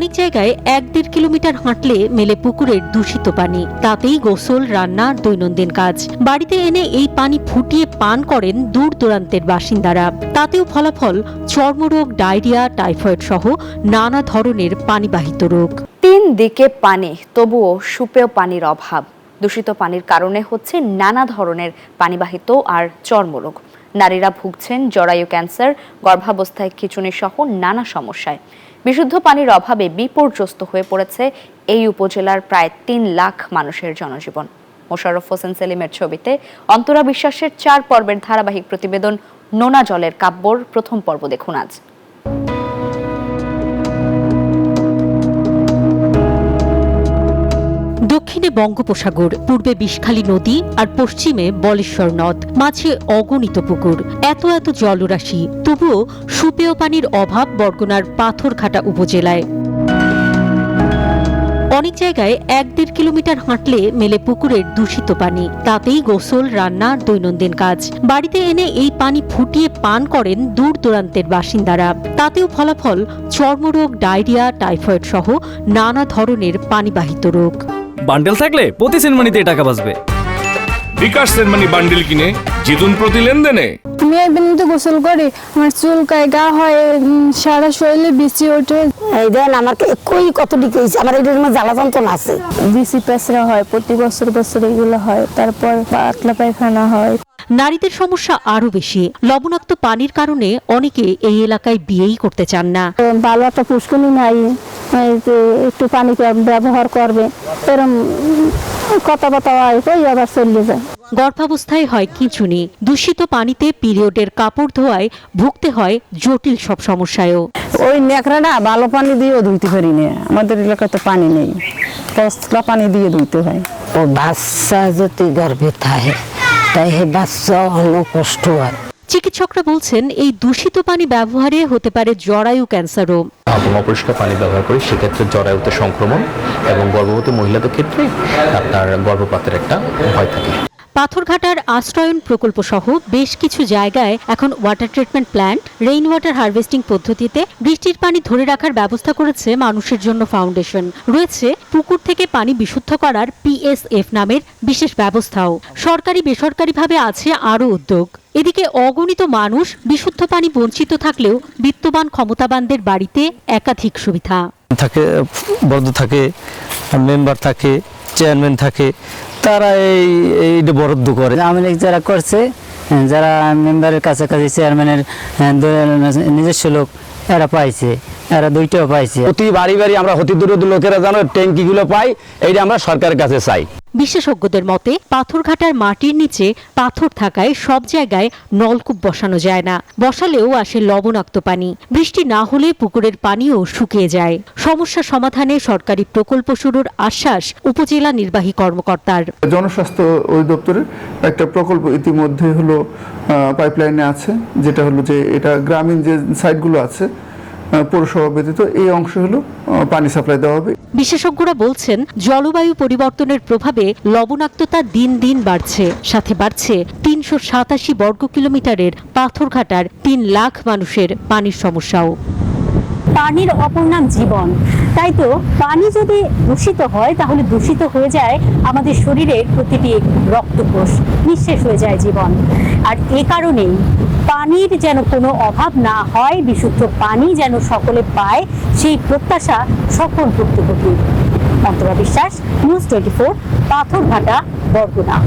অনেক জায়গায় 1-1.5 কিলোমিটার হাঁটলে মেলে পুকুরের দূষিত পানি। তাতেই গোসল, রান্না, দৈনন্দিন কাজ। বাড়িতে এনে এই পানি ফুটিয়ে পান করেন দূর দূরান্তের বাসিন্দারা। তাতেও ফলাফল চর্মরোগ, ডায়রিয়া, টাইফয়েড সহ নানা ধরনের পানিবাহিত রোগ। 3 দিকে পানি, তবুও সুপেয় পানির অভাব। দূষিত পানির কারণে হচ্ছে নানা ধরনের পানিবাহিত আর চর্মরোগ। নারীরা ভুগছেন জরায়ু ক্যান্সার, গর্ভাবস্থায় খিঁচুনি সহ নানা সমস্যায়। বিশুদ্ধ পানির অভাবে বিপর্যস্ত হয়ে পড়েছে এই উপজেলার প্রায় 3 লাখ মানুষের জনজীবন। মোশাররফ হোসেন সেলিমের ছবিতে অন্তরা বিশ্বাসের 4 পর্বের ধারাবাহিক প্রতিবেদন নোনা জলের কাব্যর প্রথম পর্ব দেখুন আজ। দক্ষিণে বঙ্গোপসাগর, পূর্বে বিষখালী নদী আর পশ্চিমে বলেশ্বর নদ, মাঝে অগণিত পুকুর। এত জলরাশি, তবুও সুপেয় পানির অভাব বরগুনার পাথরঘাটা উপজেলায়। অনেক জায়গায় 1-1.5 কিলোমিটার হাঁটলে মেলে পুকুরের দূষিত পানি। তাতেই গোসল, রান্না, দৈনন্দিন কাজ। বাড়িতে এনে এই পানি ফুটিয়ে পান করেন দূর দূরান্তের বাসিন্দারা। তাতেও ফলাফল চর্মরোগ, ডায়রিয়া, টাইফয়েড সহ নানা ধরনের পানিবাহিত রোগ। বান্ডেল থাকলে প্রতি সেনমানিতে টাকা বাঁচবে। বিকাশ সেনমানি বান্ডেল কিনে জিতুন প্রতি লেনদেনে। আমি একদিন তো গোসল করি, আমার চুলকায়, গা হয়, সারা শরীরে বিচি ওঠে। এই দেন আমার কত ডিগ্রি হয়েছে, আমার এটার মধ্যে জ্বালা যন্ত্রণা আছে। বিচি পেঁচড়া হয়, প্রতি বছর এগুলো হয়। তারপর পাতলা পায়খানা হয়। নারীদের সমস্যা আরো বেশি। লবণাক্ত পানির কারণে অনেকে এই এলাকায় বিয়েই করতে চান না। ভালো একটা পুষ্করণী নাই, একটু পানি ব্যবহার করবে, এরকম কথাবার্তা হয়, আবার চলে যায়। গর্ভাবস্থায় হয় খিঁচুনি। দূষিত পানিতে পিরিয়ডের কাপড় ধোয়ায় ভুগতে হয় জটিল সব সমস্যায়ও। ওই নেকড়াটা ভালো পানি দিয়েও ধুইতে পারি না, আমাদের এলাকায় তো পানি নেই, পচলা পানি দিয়ে ধুইতে হয়। ও বাচ্চা যদি গর্ভে থাকে তাই বাচ্চা অনেক কষ্ট হয়। চিকিৎসকরা বলছেন এই দূষিত পানি ব্যবহারে হতে পারে জরায়ু ক্যান্সারও। অপরিষ্কার পানি ব্যবহার করি, সেক্ষেত্রে জরায়ুতে সংক্রমণ এবং গর্ভবতী মহিলাদের ক্ষেত্রে আপনার গর্ভপাতের একটা ভয় থাকে। পাথরঘাটার আশ্রয়ন প্রকল্প সহ বেশ কিছু জায়গায় এখন water treatment plant, rain water harvesting পদ্ধতিতে বৃষ্টির পানি ধরে রাখার ব্যবস্থা করেছে মানুষের জন্য ফাউন্ডেশন। রয়েছে পুকুর থেকে পানি বিশুদ্ধ করার PSF নামের বিশেষ ব্যবস্থাও। সরকারি বেসরকারিভাবে আছে আরও উদ্যোগ। এদিকে অগণিত মানুষ বিশুদ্ধ পানি বঞ্চিত থাকলেও বিত্তবান ক্ষমতাবানদের বাড়িতে একাধিক সুবিধা থাকে, বর্দ থাকে, মেম্বার থাকে, চেয়ারম্যান থাকে, তারা এই বরাদ্দ করে। আওয়ামী লীগ যারা করছে, যারা মেম্বারের কাছাকাছি চেয়ারম্যানের নিজস্ব লোক, এরা পাইছে, এরা 2টাও পাইছে। প্রতি বাড়ি বাড়ি আমরা অতি দূর লোকেরা যেন ট্যাঙ্কিগুলো পাই, এইটা আমরা সরকারের কাছে চাই। বিশেষজ্ঞদের মতে পাথরঘাটার মাটির নিচে পাথর থাকায় সব জায়গায় নলকূপ বসানো যায় না। বসালেও আসে লবণাক্ত পানি। বৃষ্টি না হলে পুকুরের পানিও শুকিয়ে যায়। সমস্যা সমাধানে সরকারি প্রকল্প শুরুর আশ্বাস উপজেলা নির্বাহী কর্মকর্তার। জনস্বাস্থ্য অধিদপ্তরের একটা প্রকল্প ইতিমধ্যে হলো পাইপলাইনে আছে, যেটা হলো যে এটা গ্রামীণ যে সাইটগুলো আছে পৌরসভা ব্যতীত এই অংশ হলো পানি সাপ্লাই দেওয়া হবে। বিশেষজ্ঞরা বলছেন জলবায়ু পরিবর্তনের প্রভাবে লবণাক্ততা দিন দিন বাড়ছে। সাথে বাড়ছে 387 বর্গ কিলোমিটারের পাথরঘাটার 3 লাখ মানুষের পানির সমস্যাও। পানির অপর নাম জীবন। তাই তো পানি যদি দূষিত হয় তাহলে দূষিত হয়ে যায় আমাদের শরীরের প্রতিটি রক্তকোষ, নিঃশেষ হয়ে যায় জীবন। আর এ কারণেই পানির যেন কোনো অভাব না হয়, বিশুদ্ধ পানি যেন সকলে পায়, সেই প্রত্যাশা সকল ভুক্তভোগী। অন্তরা বিশ্বাস, নিউজ 24, পাথরঘাটা, বরগুনা।